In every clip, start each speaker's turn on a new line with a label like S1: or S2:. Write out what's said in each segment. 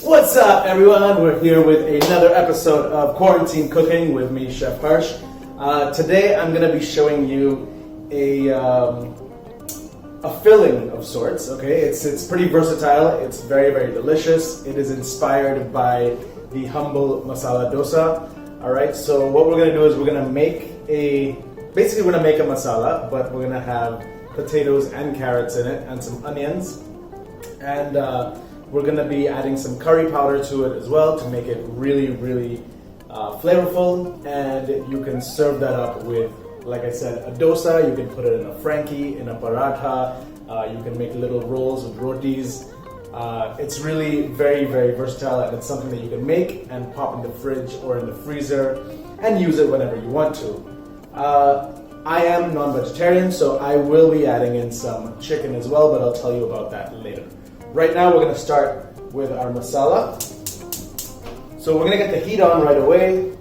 S1: What's up, everyone? We're here with another episode of Quarantine Cooking with me, Chef Harsh. Today I'm going to be showing you a filling of sorts. Okay, it's pretty versatile. It's very, very delicious. It is inspired by the humble Masala Dosa. All right, so what we're going to do is we're going to make a masala, but we're going to have potatoes and carrots in it and some onions, and we're going to be adding some curry powder to it as well to make it really, really flavorful. And you can serve that up with, like I said, a dosa. You can put it in a frankie, in a paratha. You can make little rolls with rotis. It's really very, very versatile, and it's something that you can make and pop in the fridge or in the freezer and use it whenever you want to. I am non-vegetarian, so I will be adding in some chicken as well, but I'll tell you about that later. Right now we're going to start with our masala. So we're going to get the heat on right away.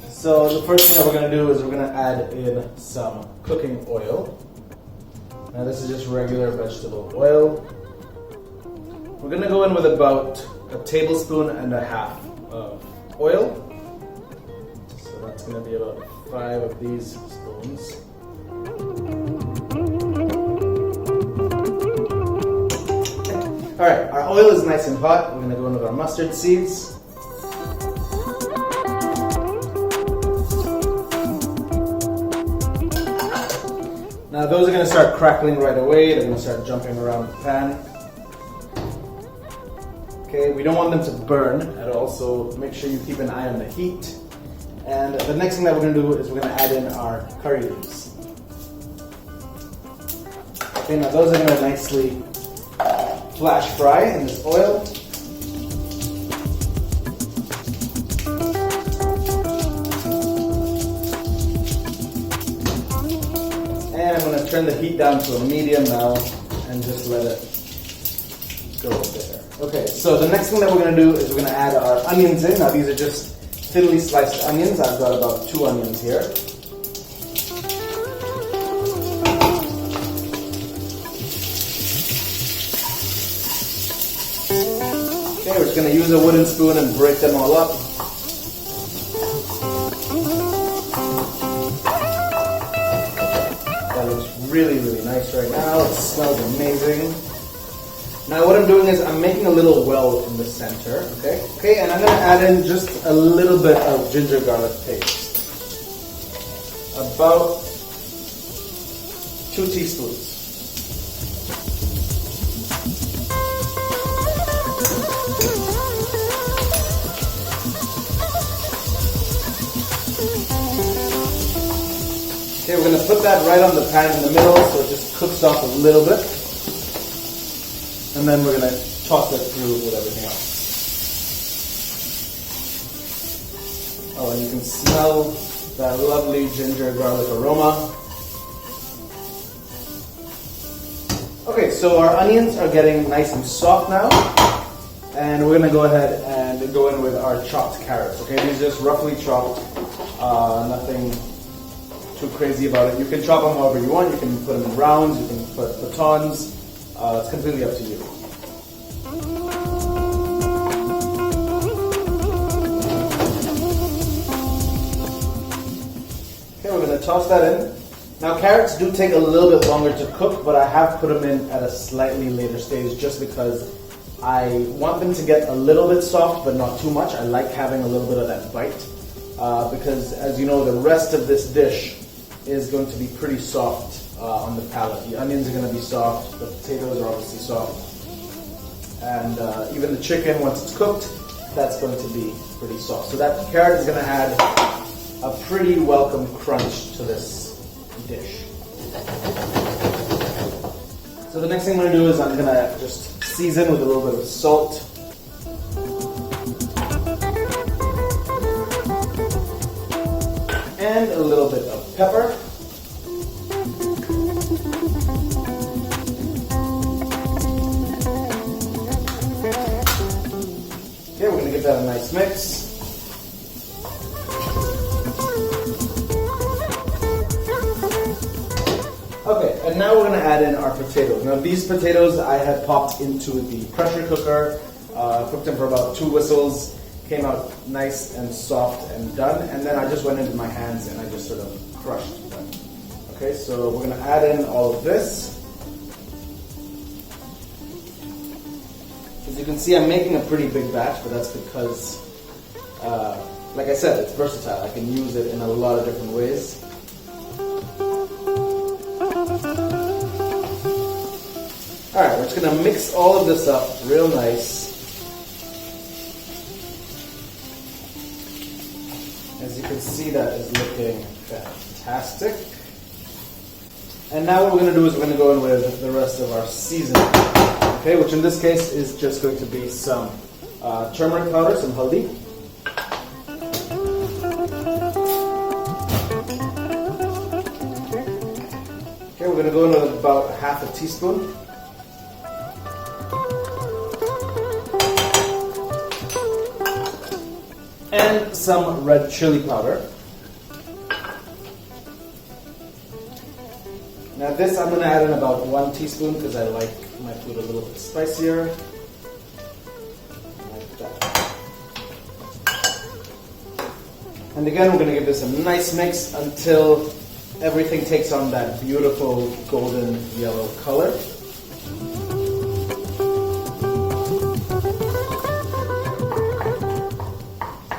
S1: So the first thing that we're going to do is we're going to add in some cooking oil. Now this is just regular vegetable oil. We're going to go in with about 1.5 tablespoons of oil. So that's going to be about 5 of these spoons. Alright, our oil is nice and hot. We're going to go in with our mustard seeds. Now those are going to start crackling right away. They're going to start jumping around the pan. Okay, we don't want them to burn at all, so make sure you keep an eye on the heat. And the next thing that we're going to do is we're going to add in our curry leaves. Okay, now those are going to nicely flash fry in this oil. And I'm going to turn the heat down to a medium now and just let it go there. Okay, so the next thing that we're going to do is we're going to add our onions in. Now these are just thinly sliced onions. I've got about 2 onions here. Okay, we're just going to use a wooden spoon and break them all up. That looks really, really nice right now. It smells amazing. Now what I'm doing is I'm making a little well in the center, okay, and I'm going to add in just a little bit of ginger garlic paste. About 2 teaspoons. Okay, we're going to put that right on the pan in the middle so it just cooks off a little bit. And then we're going to toss it through with everything else. Oh, and you can smell that lovely ginger garlic aroma. Okay, so our onions are getting nice and soft now. And we're going to go ahead and go in with our chopped carrots. Okay, these are just roughly chopped. Nothing too crazy about it. You can chop them however you want. You can put them in rounds. You can put batons. It's completely up to you. Okay, we're going to toss that in. Now carrots do take a little bit longer to cook, but I have put them in at a slightly later stage just because I want them to get a little bit soft, but not too much. I like having a little bit of that bite because, as you know, the rest of this dish is going to be pretty soft on the palate. The onions are going to be soft, the potatoes are obviously soft, and even the chicken, once it's cooked, that's going to be pretty soft. So that carrot is going to add a pretty welcome crunch to this dish. So the next thing I'm going to do is I'm going to just season with a little bit of salt. And a little bit of pepper. Okay, we're going to give that a nice mix. Okay, and now we're going to add add in our potatoes. Now these potatoes I had popped into the pressure cooker, cooked them for about 2 whistles, came out nice and soft and done, and then I just went into my hands and I just sort of crushed them. Okay, so we're going to add in all of this. As you can see, I'm making a pretty big batch, but that's because, like I said, it's versatile. I can use it in a lot of different ways. Alright, we're just going to mix all of this up real nice. As you can see, that is looking fantastic. And now what we're going to do is we're going to go in with the rest of our seasoning. Okay, which in this case is just going to be some turmeric powder, some haldi. Okay, we're going to go in with about half a teaspoon. And some red chili powder. Now this I'm going to add in about 1 teaspoon because I like my food a little bit spicier. Like that. And again, we're going to give this a nice mix until everything takes on that beautiful golden yellow color.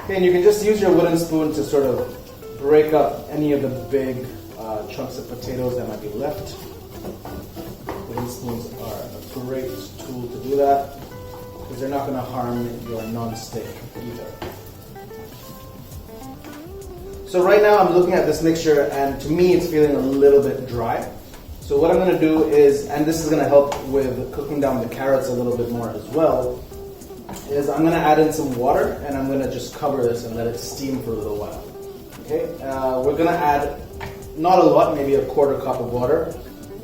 S1: Okay, and you can just use your wooden spoon to sort of break up any of the big chunks of potatoes that might be left. Wooden spoons are a great tool to do that because they're not going to harm your non-stick either. So right now I'm looking at this mixture and to me it's feeling a little bit dry. So what I'm going to do is, and this is going to help with cooking down the carrots a little bit more as well, is I'm going to add in some water and I'm going to just cover this and let it steam for a little while. Okay, we're going to add not a lot, maybe a 1/4 cup of water,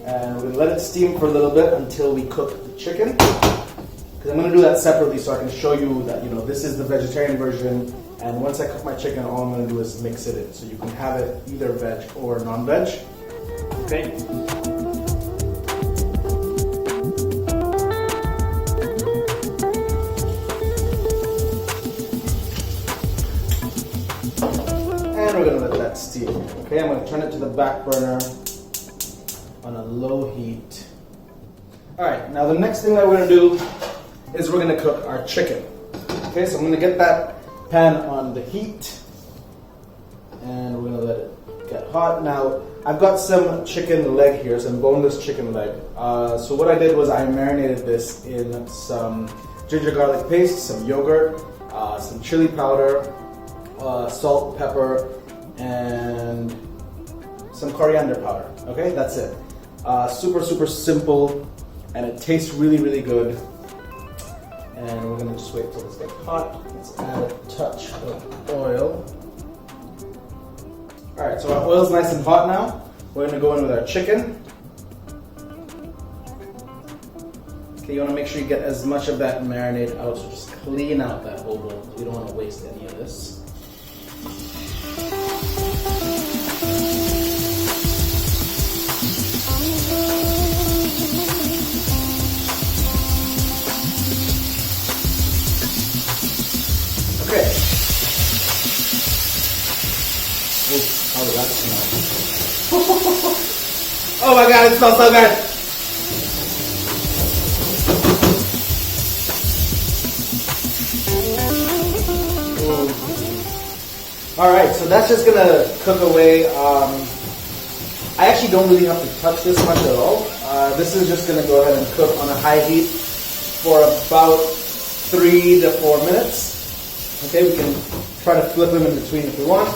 S1: and we're going to let it steam for a little bit until we cook the chicken. Because I'm going to do that separately so I can show you that, you know, this is the vegetarian version, and once I cook my chicken, all I'm going to do is mix it in. So you can have it either veg or non-veg. Okay. And we're going to let that steam. Okay, I'm going to turn it to the back burner on a low heat. Alright, now the next thing that we're going to do is we're going to cook our chicken. Okay, so I'm going to get that pan on the heat and we're going to let it get hot. Now, I've got some chicken leg here, some boneless chicken leg. So what I did was I marinated this in some ginger garlic paste, some yogurt, some chili powder, salt, pepper, and some coriander powder. Okay, that's it. Super, super simple, and it tastes really, really good. And we're gonna just wait till this gets hot. Let's add a touch of oil. All right, so our oil's nice and hot now. We're gonna go in with our chicken. Okay, you wanna make sure you get as much of that marinade out, so just clean out that whole bowl. We don't wanna waste any of this. Okay. Ooh, how does that smell? Oh my god, it smells so good! Alright, so that's just gonna cook away. I actually don't really have to touch this much at all. This is just gonna go ahead and cook on a high heat for about 3 to 4 minutes. Okay, we can try to flip them in between if we want.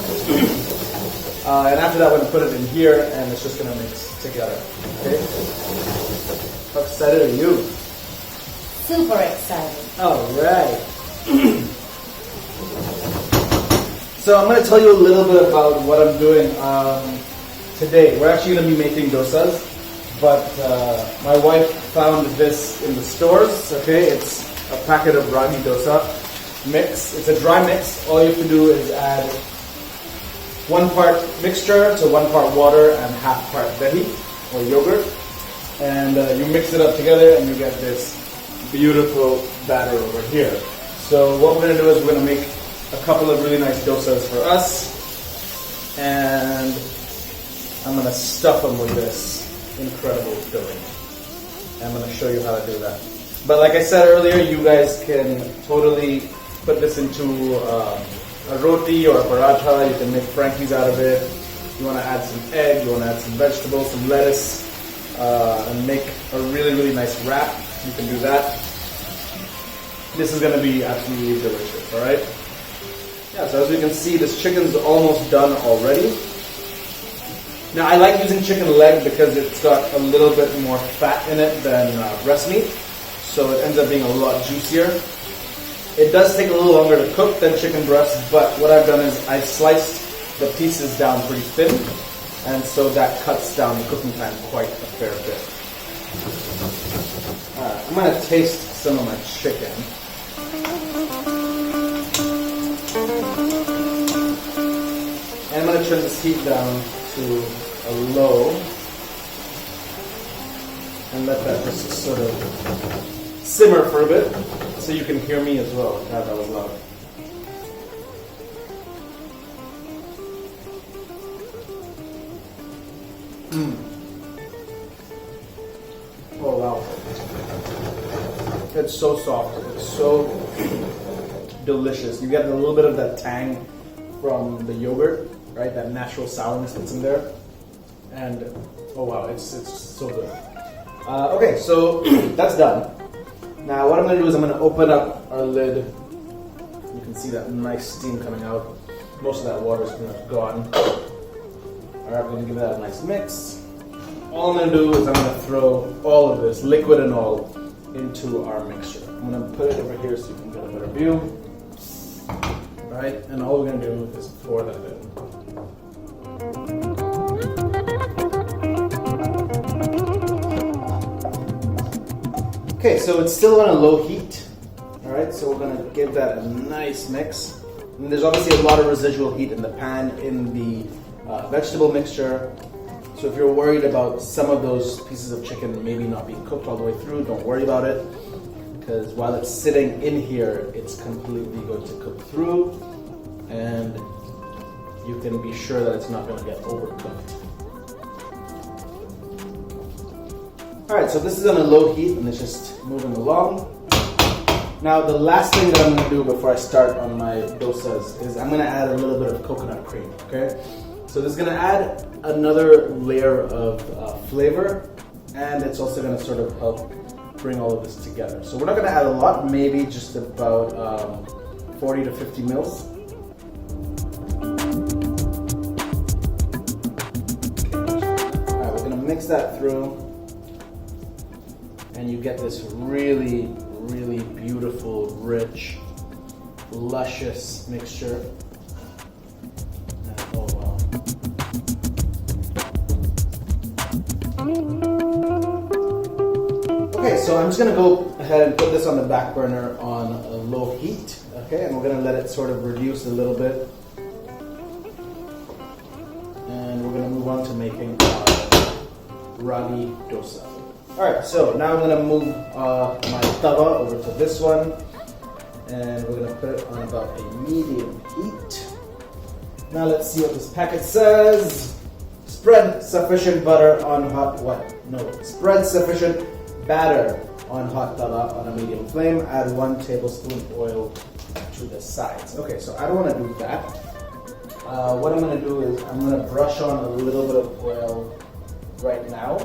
S1: And after that, we're going to put it in here, and it's just going to mix together. Okay? How excited are you?
S2: Super excited.
S1: All right. So I'm going to tell you a little bit about what I'm doing today. We're actually going to be making dosas, but my wife found this in the stores. Okay, it's a packet of ragi dosa mix. It's a dry mix. All you have to do is add 1 part mixture to 1 part water and 1/2 part dahi or yogurt. And you mix it up together and you get this beautiful batter over here. So what we're going to do is we're going to make a couple of really nice dosas for us. And I'm going to stuff them with this incredible filling. I'm going to show you how to do that. But like I said earlier, you guys can totally put this into a roti or a paratha. You can make frankies out of it. You want to add some egg, you want to add some vegetables, some lettuce, and make a really, really nice wrap. You can do that. This is going to be absolutely delicious, alright? Yeah, so as you can see, this chicken's almost done already. Now, I like using chicken leg because it's got a little bit more fat in it than breast meat, so it ends up being a lot juicier. It does take a little longer to cook than chicken breast, but what I've done is I've sliced the pieces down pretty thin, and so that cuts down the cooking time quite a fair bit. I'm going to taste some of my chicken. And I'm going to turn this heat down to a low and let that just sort of simmer for a bit so you can hear me as well. God, that was loud. Oh wow. It's so soft. It's so delicious. You get a little bit of that tang from the yogurt, right? That natural sourness that's in there. And oh wow, it's so good. Okay, so that's done. Now what I'm going to do is I'm going to open up our lid. You can see that nice steam coming out. Most of that water is pretty much gone. Alright, we're going to give that a nice mix. All I'm going to do is I'm going to throw all of this, liquid and all, into our mixture. I'm going to put it over here so you can get a better view. Alright, and all we're going to do is pour that in. Okay, so it's still on a low heat. Alright, so we're going to give that a nice mix. And there's obviously a lot of residual heat in the pan, in the vegetable mixture. So if you're worried about some of those pieces of chicken maybe not being cooked all the way through, don't worry about it. Because while it's sitting in here, it's completely going to cook through. And you can be sure that it's not going to get overcooked. Alright, so this is on a low heat and it's just moving along. Now the last thing that I'm going to do before I start on my dosas is I'm going to add a little bit of coconut cream, okay? So this is going to add another layer of flavor, and it's also going to sort of help bring all of this together. So we're not going to add a lot, maybe just about 40 to 50 mils. Alright, we're going to mix that through, and you get this really, really beautiful, rich, luscious mixture. Oh wow. Okay, so I'm just going to go ahead and put this on the back burner on a low heat, okay, and we're going to let it sort of reduce a little bit. And we're going to move on to making our ragi dosa. Alright, so now I'm going to move my tawa over to this one, and we're going to put it on about a medium heat. Now let's see what this packet says. Spread sufficient butter on hot, spread sufficient batter on hot tawa on a medium flame. Add 1 tablespoon oil to the sides. Okay, so I don't want to do that. What I'm going to do is I'm going to brush on a little bit of oil right now.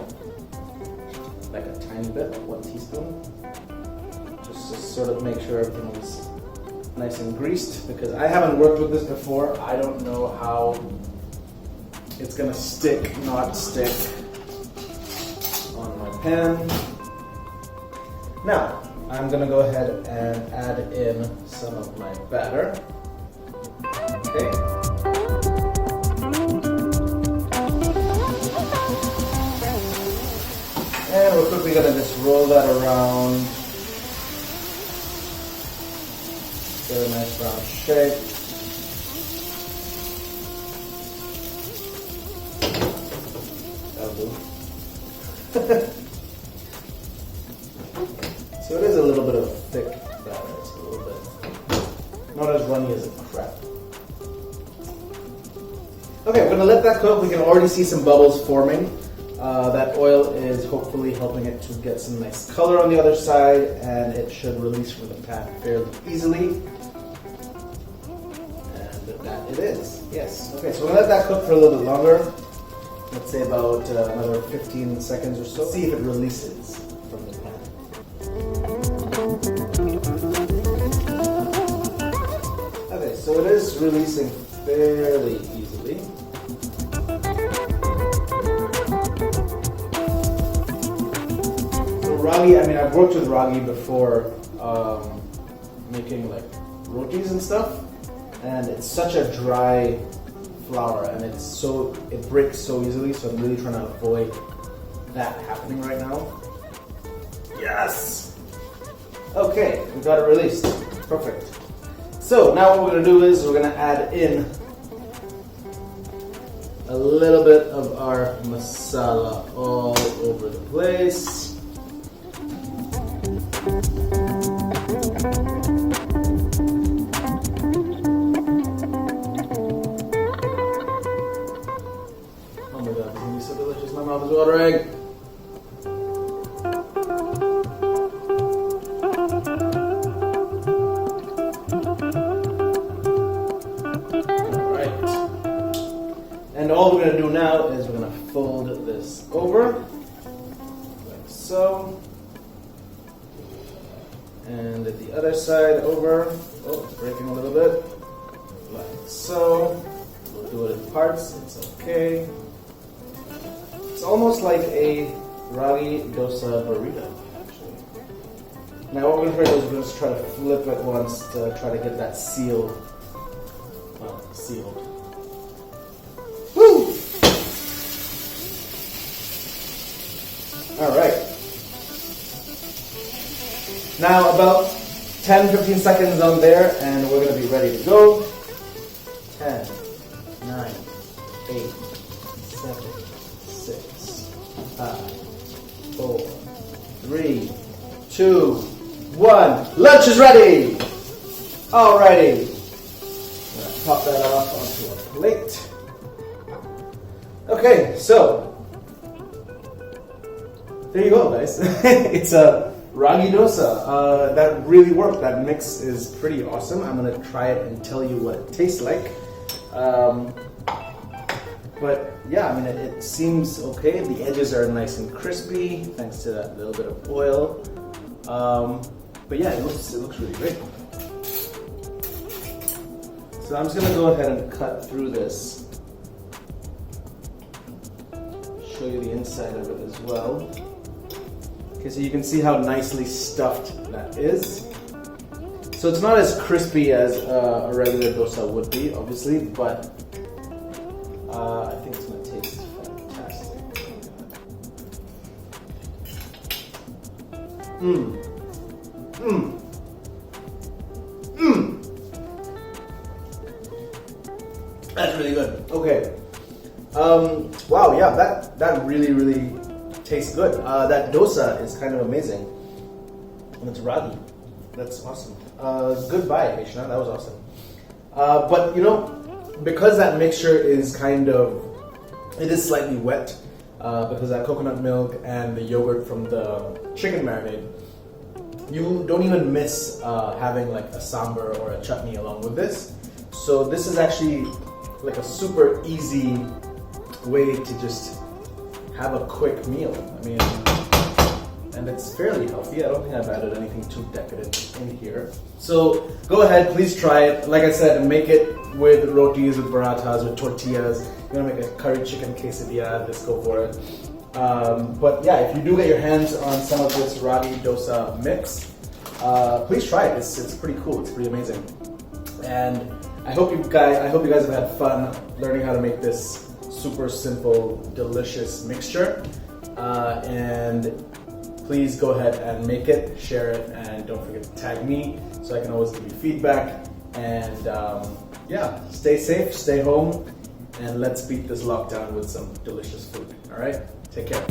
S1: Like a tiny bit, 1 teaspoon. Just to sort of make sure everything is nice and greased, because I haven't worked with this before. I don't know how it's gonna stick, not stick on my pan. Now, I'm gonna go ahead and add in some of my batter. Okay. And we're quickly going to just roll that around. Get a nice round shape. That'll do. So it is a little bit of a thick batter. It's a little bit not as runny as a crepe. Okay, we're gonna let that cook. We can already see some bubbles forming. That oil is hopefully helping it to get some nice color on the other side, and it should release from the pan fairly easily. And that it is. Yes. Okay, so we're gonna let that cook for a little bit longer. Let's say about another 15 seconds or so. See if it releases from the pan. Okay, so it is releasing fairly easily. So ragi, I mean, I've worked with ragi before, making like rotis and stuff, and it's such a dry flour, and it breaks so easily, so I'm really trying to avoid that happening right now. Yes! Okay, we got it released. Perfect. So now what we're going to do is we're going to add in a little bit of our masala all over the place. Oh my god, this is going to be so delicious. My mouth is watering. And all we're going to do now is we're going to fold this over, like so. And the other side over. Oh, it's breaking a little bit. Like so. We'll do it in parts, it's okay. It's almost like a ragi dosa burrito, actually. Now what we're going to do is we're going to try to flip it once to try to get that sealed. Woo! All right. Now about 10-15 seconds on there, and we're going to be ready to go. 10, 9, 8, 7, 6, 5, 4, 3, 2, 1. Lunch is ready! Alrighty. Pop that off onto a plate. Okay, so there you go, guys. It's a ragi dosa. That really worked. That mix is pretty awesome. I'm gonna try it and tell you what it tastes like. But yeah, I mean, it seems okay. The edges are nice and crispy thanks to that little bit of oil. But yeah, it looks really great. So I'm just gonna go ahead and cut through this. Show you the inside of it as well. Okay, so you can see how nicely stuffed that is. So it's not as crispy as a regular dosa would be, obviously, but I think it's gonna taste fantastic. That's really good. Okay. Wow, yeah, that really tastes good. That dosa is kind of amazing. And it's ragi. That's awesome. Goodbye, Eshna. That was awesome. But you know, because that mixture is it is slightly wet, because that coconut milk and the yogurt from the chicken marinade, you don't even miss having like a sambar or a chutney along with this. So this is actually like a super easy way to just have a quick meal. I mean, and it's fairly healthy. I don't think I've added anything too decadent in here. So go ahead, please try it. Like I said, make it with rotis, with parathas, with tortillas. You're gonna make a curry chicken quesadilla, just go for it. But yeah, if you do get your hands on some of this ragi dosa mix, please try it. It's pretty cool. It's pretty amazing. And I hope you guys have had fun learning how to make this super simple, delicious mixture. And please go ahead and make it, share it, and don't forget to tag me so I can always give you feedback. And yeah, stay safe, stay home, and let's beat this lockdown with some delicious food. All right, take care.